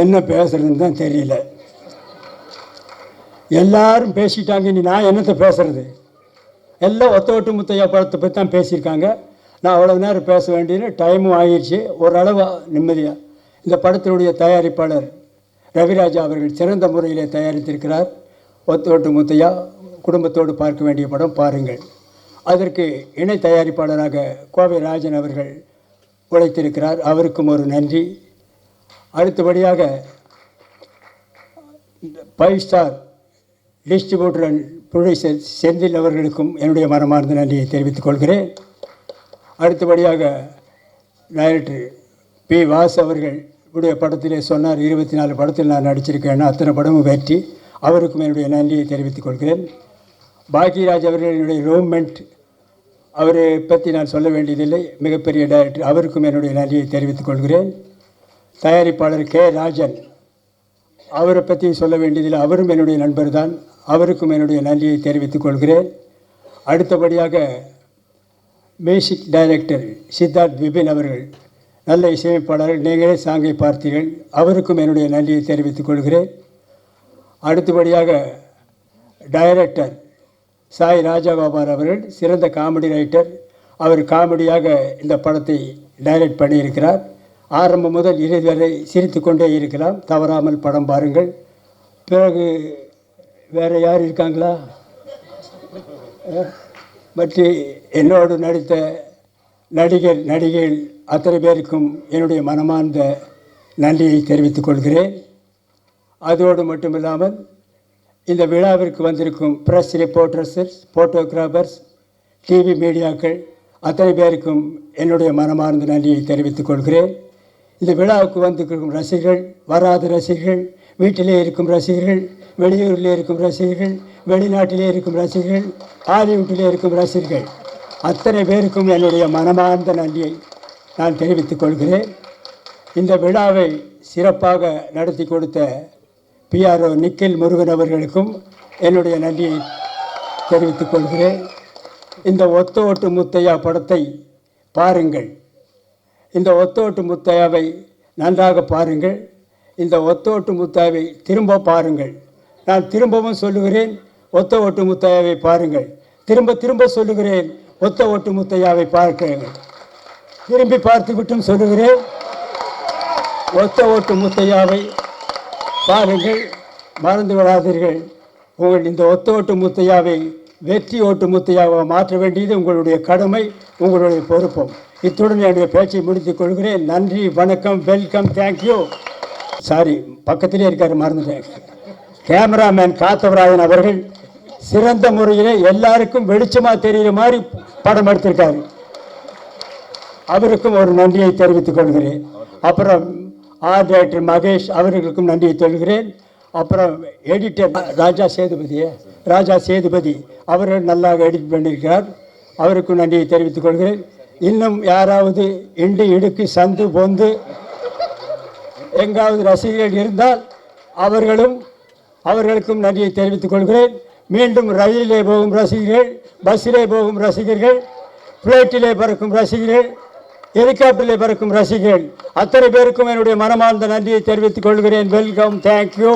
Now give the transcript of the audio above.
என்ன பேசுறதுன்னு தான் தெரியல. எல்லாரும் பேசிட்டாங்க, இனி நான் என்னத்தை பேசுறது? எல்லாம் ஒத்த முத்தையா படத்தை பற்றி தான் பேசியிருக்காங்க. நான் அவ்வளோ நேரம் பேச வேண்டியது டைமும் ஆகிடுச்சு. ஓரளவு நிம்மதியாக இந்த படத்தினுடைய தயாரிப்பாளர் ரவிராஜா அவர்கள் சிறந்த முறையிலே தயாரித்திருக்கிறார். ஒத்த முத்தையா குடும்பத்தோடு பார்க்க வேண்டிய படம், பாருங்கள். அதற்கு இணை தயாரிப்பாளராக கோவை ராஜன் அவர்கள் உழைத்திருக்கிறார். அவருக்கும் ஒரு நன்றி. அடுத்தபடியாக 5 star distributor and producer Senthil அவர்களுக்கும் என்னுடைய மனமார்ந்த நன்றியை தெரிவித்துக் கொள்கிறேன். அடுத்தபடியாக டைரக்டர் பி. வாஸ் அவர்கள் உடைய படத்திலே சொன்னார், 24 படத்தில் நான் நடிச்சிருக்கேன்னா அத்தனை படமும் வெற்றி. அவருக்கும் என்னுடைய நன்றியை தெரிவித்துக் கொள்கிறேன். பாக்யராஜ் அவர்கள் என்னுடைய ரூம்மெண்ட், அவரை பற்றி நான் சொல்ல வேண்டியதில்லை, மிகப்பெரிய டைரக்டர். அவருக்கும் என்னுடைய நன்றியை தெரிவித்துக் கொள்கிறேன். தயாரிப்பாளர் கே. ராஜன், அவரை பற்றி சொல்ல வேண்டியதில்லை, அவரும் என்னுடைய நண்பர் தான். அவருக்கும் என்னுடைய நன்றியை தெரிவித்துக் கொள்கிறேன். அடுத்தபடியாக மியூசிக் டைரக்டர் சித்தார்த் விபின் அவர்கள், நல்ல இசையமைப்பாளர்கள், நீங்களே சாங்கை பார்த்தீர்கள். அவருக்கும் என்னுடைய நன்றியை தெரிவித்துக் கொள்கிறேன். அடுத்தபடியாக டைரக்டர் சாய் ராஜகோபால் அவர்கள், சிறந்த காமெடி ரைட்டர். அவர் காமெடியாக இந்த படத்தை டைரக்ட் பண்ணியிருக்கிறார். ஆரம்பம் முதல் இறுதி வரை சிரித்து கொண்டே இருக்கலாம். தவறாமல் படம் பாருங்கள். பிறகு வேறு யார் இருக்காங்களா? மற்ற என்னோடு நடித்த நடிகைகள் அத்தனை பேருக்கும் என்னுடைய மனமார்ந்த நன்றியை தெரிவித்துக் கொள்கிறேன். அதோடு மட்டுமில்லாமல் இந்த விழாவிற்கு வந்திருக்கும் ப்ரெஸ் ரிப்போர்ட்டர்ஸ், ஃபோட்டோகிராஃபர்ஸ், டிவி மீடியாக்கள் அத்தனை பேருக்கும் என்னுடைய மனமார்ந்த நன்றியை தெரிவித்துக் கொள்கிறேன். இந்த விழாவுக்கு வந்திருக்கும் ரசிகர்கள், வராத ரசிகர்கள், வீட்டிலே இருக்கும் ரசிகர்கள், வெளியூரிலே இருக்கும் ரசிகர்கள், வெளிநாட்டிலே இருக்கும் ரசிகர்கள், ஹாலிவுட்டிலே இருக்கும் ரசிகர்கள் அத்தனை பேருக்கும் என்னுடைய மனமார்ந்த நன்றியை நான் தெரிவித்துக் கொள்கிறேன். இந்த விழாவை சிறப்பாக நடத்தி கொடுத்த PRO நிக்கில் முருகன் அவர்களுக்கும் என்னுடைய நன்றியை தெரிவித்துக் கொள்கிறேன். இந்த ஒத்த முத்தையா படத்தை பாருங்கள். இந்த ஒத்த முத்தையாவை நன்றாக பாருங்கள். இந்த ஒத்த முத்தையாவை திரும்ப பாருங்கள். நான் திரும்பவும் சொல்லுகிறேன், ஒத்த முத்தையாவை பாருங்கள். திரும்ப சொல்லுகிறேன், ஒத்த முத்தையாவை பார்க்கிறேன். திரும்பி பார்த்துவிட்டும் சொல்லுகிறேன், ஒத்த முத்தையாவை பாருங்கள். மறந்து விடாதீர்கள். உங்கள் இந்த ஒத்த முத்தையாவை வெற்றி முத்தையாவை மாற்ற வேண்டியது உங்களுடைய கடமை, உங்களுடைய பொறுப்பும். இத்துடன் என்னுடைய பேச்சை முடித்துக் கொள்கிறேன். நன்றி, வணக்கம், வெல்கம், தேங்க்யூ. சாரி, பக்கத்திலே இருக்கார், மறந்துட்டேன். கேமராமேன் காத்தவராயன் அவர்கள் சிறந்த முறையில் எல்லாருக்கும் வெளிச்சமாக தெரிகிற மாதிரி படம் எடுத்திருக்காரு. அவருக்கும் ஒரு நன்றியை தெரிவித்துக் கொள்கிறேன். அப்புறம் ஆர்ட் டைரக்டர் மகேஷ் அவர்களுக்கும் நன்றியை சொல்கிறேன். அப்புறம் எடிட்டர் ராஜா சேதுபதி அவர்கள் நல்லாக எடிட் பண்ணியிருக்கிறார். அவருக்கும் நன்றியை தெரிவித்துக் கொள்கிறேன். இன்னும் யாராவது இண்டு இடுக்கு சந்து பொந்து எங்காவது ரசிகர்கள் இருந்தால் அவர்களுக்கும் நன்றியை தெரிவித்துக் கொள்கிறேன். மீண்டும் ரயிலிலே போகும் ரசிகர்கள், பஸ்ஸிலே போகும் ரசிகர்கள், ஃப்ளைட்டிலே பறக்கும் ரசிகர்கள், ஹெலிகாப்டரிலே பறக்கும் ரசிகர்கள் அத்தனை பேருக்கும் என்னுடைய மனமார்ந்த நன்றியை தெரிவித்துக் கொள்கிறேன். Welcome, thank you.